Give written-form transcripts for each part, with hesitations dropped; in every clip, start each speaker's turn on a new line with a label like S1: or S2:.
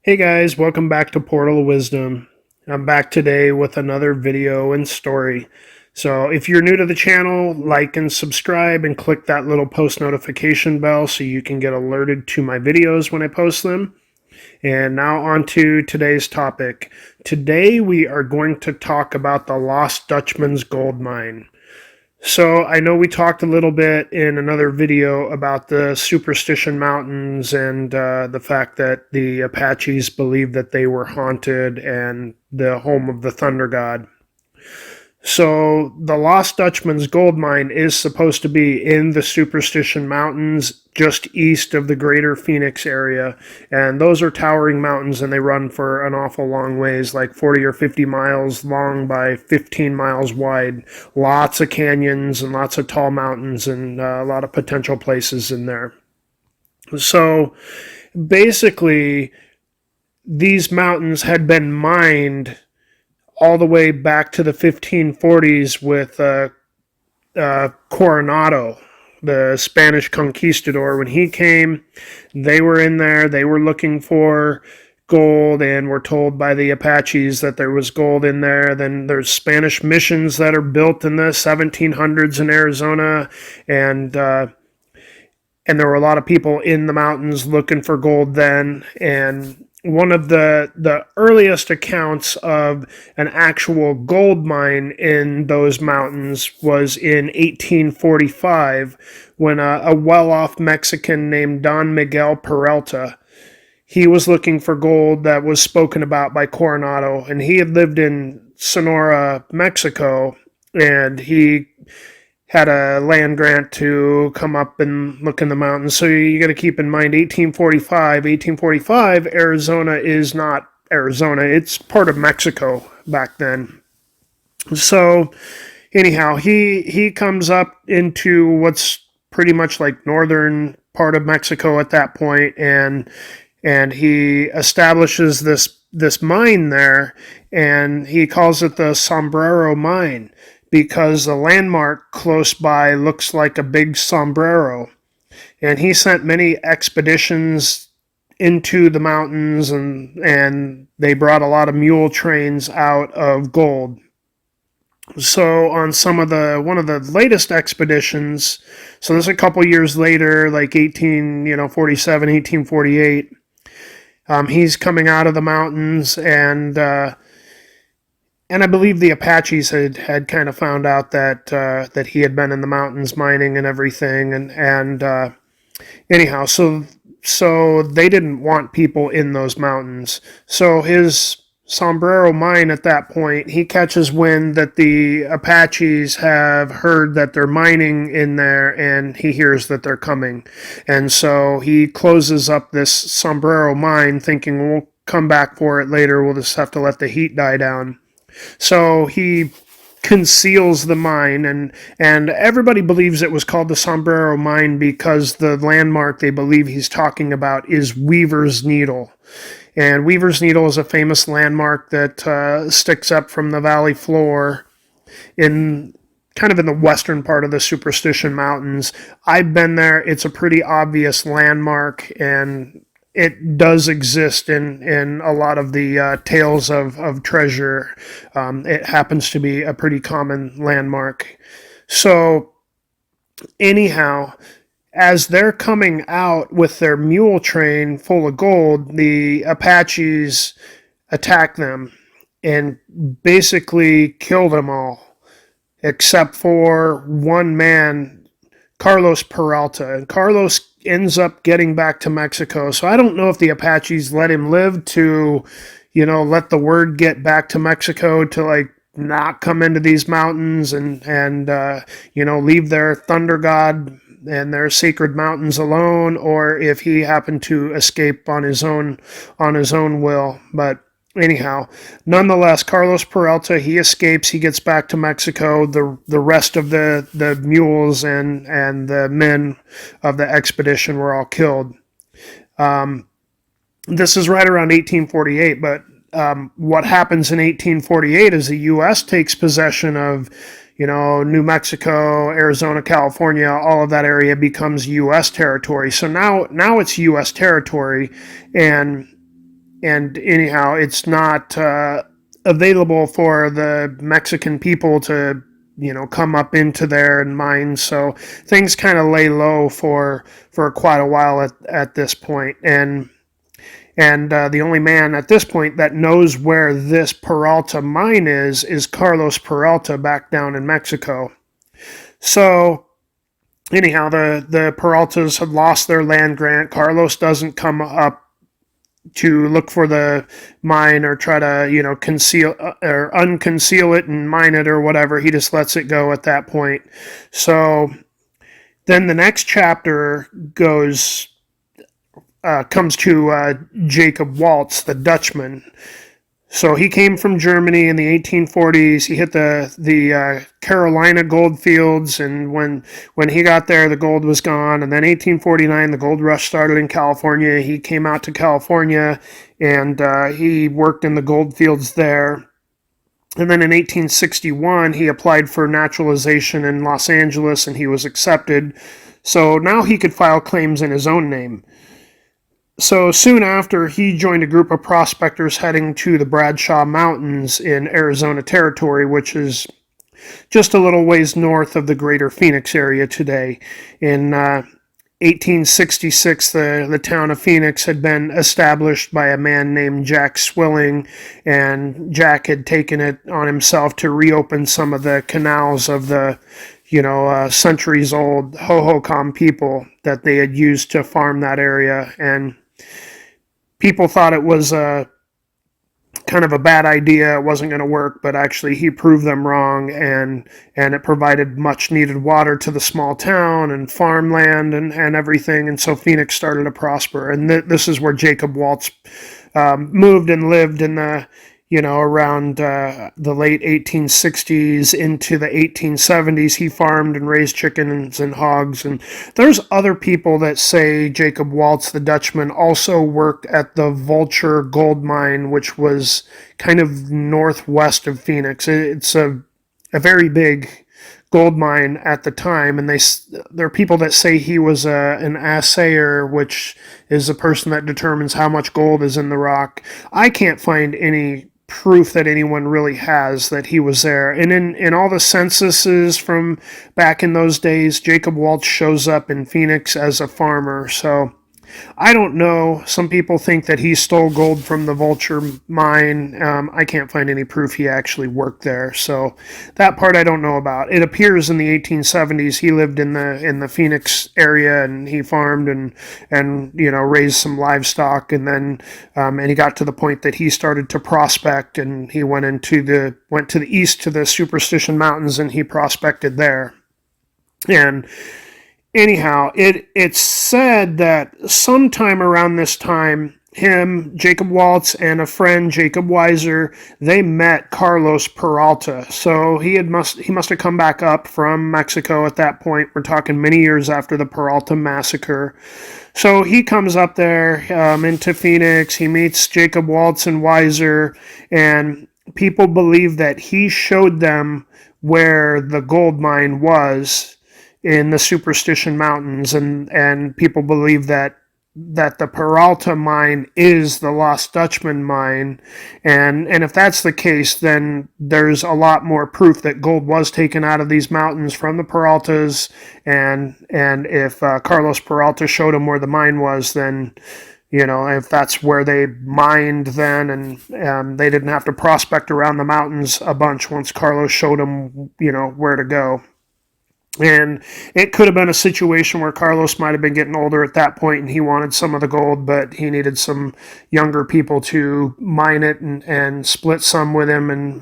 S1: Hey guys, welcome back to Portal of Wisdom. I'm back today with another video and story. So if you're new to the channel, like and subscribe and click that little post notification bell so you can get alerted to my videos when I post them. And now on to today's topic. Today we are going to talk about the Lost Dutchman's Gold Mine. So I know we talked a little bit in another video about the Superstition Mountains and the fact that the Apaches believed that they were haunted and the home of the Thunder God. So the Lost Dutchman's Gold Mine is supposed to be in the Superstition Mountains just east of the greater Phoenix area. And those are towering mountains and they run for an awful long ways, like 40 or 50 miles long by 15 miles wide. Lots of canyons and lots of tall mountains and a lot of potential places in there. So basically, these mountains had been mined all the way back to the 1540s with Coronado, the Spanish conquistador. When he came, they were in there. They were looking for gold and were told by the Apaches that there was gold in there. Then there's Spanish missions that are built in the 1700s in Arizona, and there were a lot of people in the mountains looking for gold then. And one of the earliest accounts of an actual gold mine in those mountains was in 1845 when a well-off Mexican named Don Miguel Peralta, he was looking for gold that was spoken about by Coronado, and he had lived in Sonora, Mexico, and he had a land grant to come up and look in the mountains. So you got to keep in mind 1845, Arizona is not Arizona. It's part of Mexico back then. So anyhow, he comes up into what's pretty much like northern part of Mexico at that point, and he establishes this mine there, and he calls it the Sombrero Mine, because the landmark close by looks like a big sombrero. And he sent many expeditions into the mountains, and they brought a lot of mule trains out of gold. So on one of the latest expeditions, so this is a couple years later, like 1847, 1848, he's coming out of the mountains, and I believe the Apaches had kind of found out that he had been in the mountains mining and everything, and anyhow, so they didn't want people in those mountains. So his Sombrero Mine at that point, he catches wind that the Apaches have heard that they're mining in there, and he hears that they're coming, and so he closes up this Sombrero Mine, thinking we'll come back for it later. We'll just have to let the heat die down. So he conceals the mine, and everybody believes it was called the Sombrero Mine because the landmark they believe he's talking about is Weaver's Needle. And Weaver's Needle is a famous landmark that sticks up from the valley floor in kind of in the western part of the Superstition Mountains. I've been there. It's a pretty obvious landmark, and it does exist in a lot of the tales of treasure. It happens to be a pretty common landmark. So anyhow, as they're coming out with their mule train full of gold, the Apaches attack them and basically kill them all, except for one man, Carlos Peralta. And Carlos ends up getting back to Mexico. So I don't know if the Apaches let him live to, let the word get back to Mexico to like not come into these mountains and leave their thunder god and their sacred mountains alone, or if he happened to escape on his own will. But anyhow, nonetheless, Carlos Peralta, he escapes. He gets back to Mexico. The rest of the mules and the men of the expedition were all killed. This is right around 1848, but what happens in 1848 is the U.S. takes possession of New Mexico, Arizona, California. All of that area becomes U.S. territory. So now it's U.S. territory, and and anyhow, it's not available for the Mexican people to come up into there and mine. So things kind of lay low for quite a while at this point. And the only man at this point that knows where this Peralta mine is Carlos Peralta back down in Mexico. So anyhow, the Peraltas had lost their land grant. Carlos doesn't come up to look for the mine or try to conceal or unconceal it and mine it or whatever. He just lets it go at that point. So then the next chapter comes to Jacob Waltz, the Dutchman. So he came from Germany in the 1840s. He hit the Carolina gold fields, and when he got there, the gold was gone. And then 1849, the gold rush started in California. He came out to California, and he worked in the gold fields there. And then in 1861, he applied for naturalization in Los Angeles, and he was accepted. So now he could file claims in his own name. So soon after, he joined a group of prospectors heading to the Bradshaw Mountains in Arizona Territory, which is just a little ways north of the greater Phoenix area today. In 1866, the town of Phoenix had been established by a man named Jack Swilling, and Jack had taken it on himself to reopen some of the canals of the centuries-old Hohokam people that they had used to farm that area. And people thought it was kind of a bad idea. It wasn't going to work, but actually he proved them wrong, and it provided much needed water to the small town and farmland and everything. And so Phoenix started to prosper. And this is where Jacob Waltz moved and lived in the around the late 1860s into the 1870s. He farmed and raised chickens and hogs. And there's other people that say Jacob Waltz, the Dutchman, also worked at the Vulture Gold Mine, which was kind of northwest of Phoenix. It's a very big gold mine at the time, and there are people that say he was an assayer, which is a person that determines how much gold is in the rock. I can't find any proof that anyone really has that he was there. And in all the censuses from back in those days, Jacob Waltz shows up in Phoenix as a farmer. So I don't know. Some people think that he stole gold from the Vulture mine. I can't find any proof he actually worked there. So that part I don't know about. It appears in the 1870s he lived in the Phoenix area, and he farmed and raised some livestock, and then and he got to the point that he started to prospect, and he went to the east to the Superstition Mountains, and he prospected there. And anyhow, it's said that sometime around this time, him, Jacob Waltz, and a friend, Jacob Weiser, they met Carlos Peralta. So he must have come back up from Mexico at that point. We're talking many years after the Peralta massacre. So he comes up there into Phoenix. He meets Jacob Waltz and Weiser, and people believe that he showed them where the gold mine was in the Superstition Mountains, and people believe that the Peralta mine is the Lost Dutchman mine, and if that's the case, then there's a lot more proof that gold was taken out of these mountains from the Peraltas, and if Carlos Peralta showed them where the mine was, then if that's where they mined then, and they didn't have to prospect around the mountains a bunch once Carlos showed them where to go. And it could have been a situation where Carlos might have been getting older at that point, and he wanted some of the gold, but he needed some younger people to mine it and split some with him. And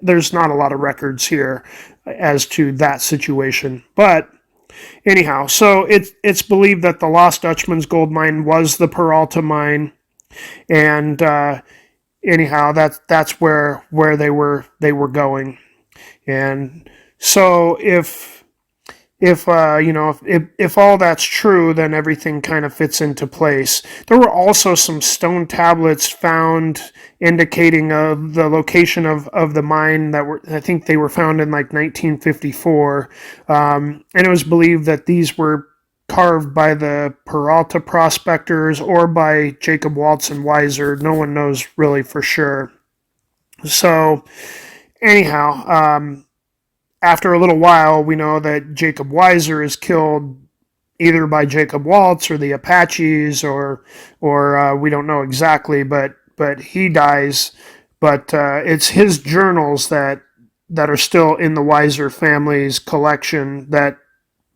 S1: there's not a lot of records here as to that situation. But anyhow, so it's believed that the Lost Dutchman's gold mine was the Peralta mine, and anyhow, that's where they were going. And so if all that's true, then everything kind of fits into place. There were also some stone tablets found indicating the location of the mine I think they were found in like 1954, and it was believed that these were carved by the Peralta prospectors or by Jacob Waltz and Weiser. No one knows really for sure. So, anyhow, after a little while, we know that Jacob Weiser is killed either by Jacob Waltz or the Apaches, or we don't know exactly, but he dies. But it's his journals that are still in the Weiser family's collection that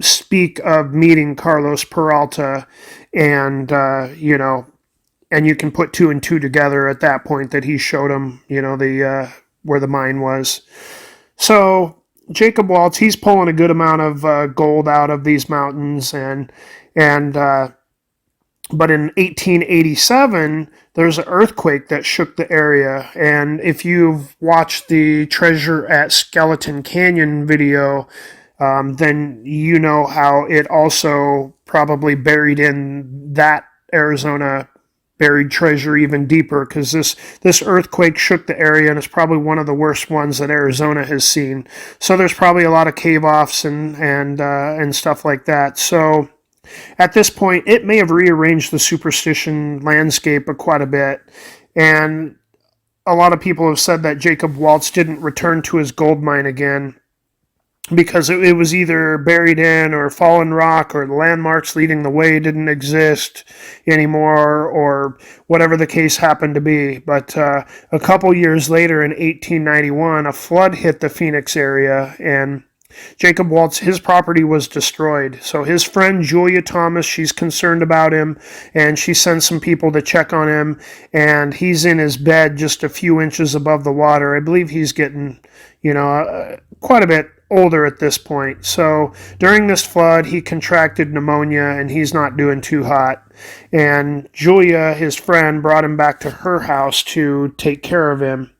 S1: speak of meeting Carlos Peralta, and and you can put two and two together at that point that he showed him, the where the mine was. So Jacob Waltz, he's pulling a good amount of gold out of these mountains, and but in 1887, there's an earthquake that shook the area. And if you've watched the Treasure at Skeleton Canyon video, then you know how it also probably buried in that Arizona buried treasure even deeper, because this earthquake shook the area, and it's probably one of the worst ones that Arizona has seen. So there's probably a lot of cave offs and stuff like that. So at this point, it may have rearranged the superstition landscape quite a bit, and a lot of people have said that Jacob Waltz didn't return to his gold mine again because it was either buried in or fallen rock, or the landmarks leading the way didn't exist anymore, or whatever the case happened to be. But a couple years later, in 1891, a flood hit the Phoenix area, and Jacob Waltz, his property was destroyed. So his friend Julia Thomas, she's concerned about him, and she sends some people to check on him, and he's in his bed just a few inches above the water. I believe he's getting, quite a bit older at this point. So during this flood, he contracted pneumonia, and he's not doing too hot. And Julia, his friend, brought him back to her house to take care of him.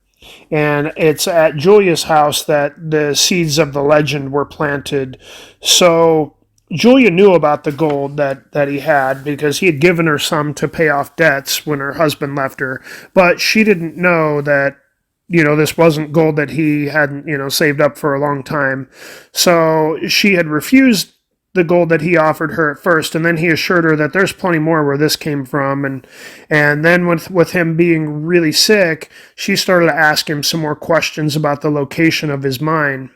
S1: And it's at Julia's house that the seeds of the legend were planted. So Julia knew about the gold that he had, because he had given her some to pay off debts when her husband left her. But she didn't know that, this wasn't gold that he hadn't, saved up for a long time. So she had refused the gold that he offered her at first, and then he assured her that there's plenty more where this came from. And then with him being really sick, she started to ask him some more questions about the location of his mine.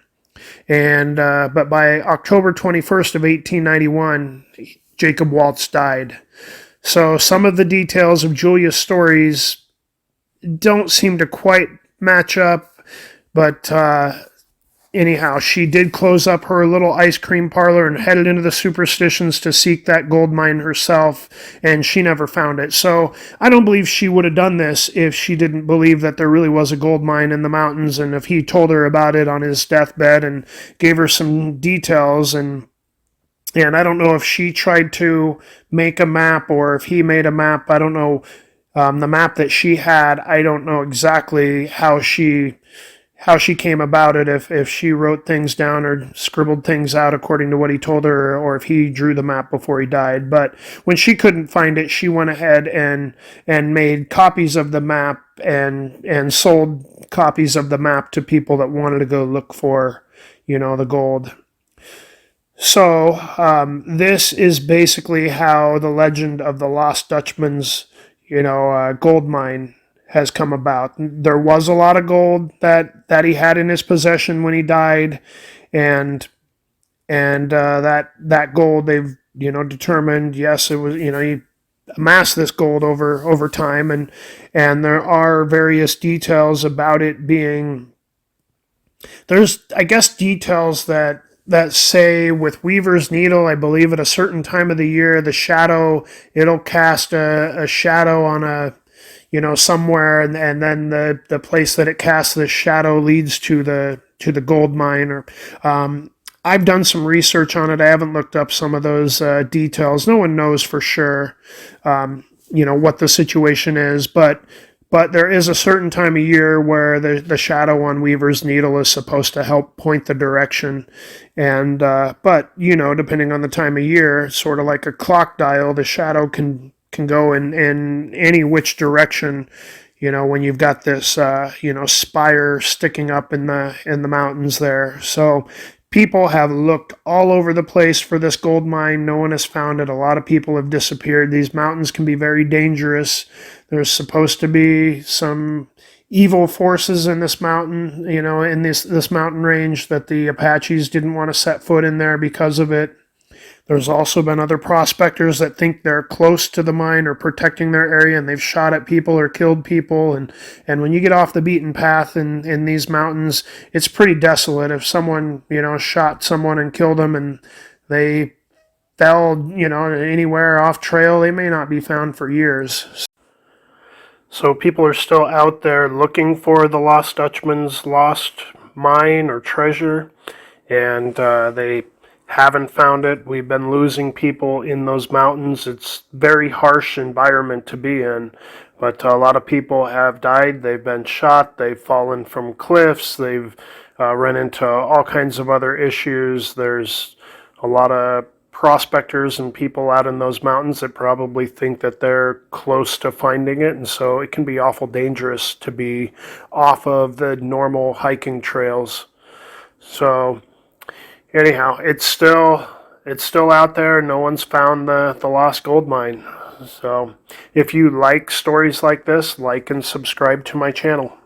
S1: And but by October 21st of 1891, Jacob Waltz died. So some of the details of Julia's stories don't seem to quite match up, but anyhow, she did close up her little ice cream parlor and headed into the Superstitions to seek that gold mine herself, and she never found it. So I don't believe she would have done this if she didn't believe that there really was a gold mine in the mountains, and if he told her about it on his deathbed and gave her some details. And I don't know if she tried to make a map or if he made a map. I don't know. The map that she had, I don't know exactly how she came about it, if she wrote things down or scribbled things out according to what he told her, or if he drew the map before he died. But when she couldn't find it, she went ahead and made copies of the map and sold copies of the map to people that wanted to go look for, the gold. So this is basically how the legend of the Lost Dutchman's gold mine has come about. There was a lot of gold that he had in his possession when he died, and that gold they've determined, yes, it was, he amassed this gold over time, and there are various details about it being, there's, I guess, details that say with Weaver's Needle, I believe at a certain time of the year, the shadow, it'll cast a shadow on a, somewhere, and then the place that it casts the shadow leads to the gold mine. Or I've done some research on it. I haven't looked up some of those details. No one knows for sure, what the situation is, but there is a certain time of year where the shadow on Weaver's Needle is supposed to help point the direction. And but depending on the time of year, sort of like a clock dial, the shadow can go in any which direction. When you've got this spire sticking up in the mountains there. So People have looked all over the place for this gold mine. No one has found it. A lot of people have disappeared. These mountains can be very dangerous. There's supposed to be some evil forces in this mountain, in this mountain range, that the Apaches didn't want to set foot in there because of it. There's also been other prospectors that think they're close to the mine or protecting their area, and they've shot at people or killed people. And when you get off the beaten path in these mountains, it's pretty desolate. If someone, shot someone and killed them and they fell, anywhere off trail, they may not be found for years. So people are still out there looking for the Lost Dutchman's lost mine or treasure, and they haven't found it. We've been losing people in those mountains. It's a very harsh environment to be in, but a lot of people have died. They've been shot. They've fallen from cliffs. They've run into all kinds of other issues. There's a lot of prospectors and people out in those mountains that probably think that they're close to finding it, and so it can be awful dangerous to be off of the normal hiking trails. So anyhow, it's still out there. No one's found the lost gold mine. So if you like stories like this, like and subscribe to my channel.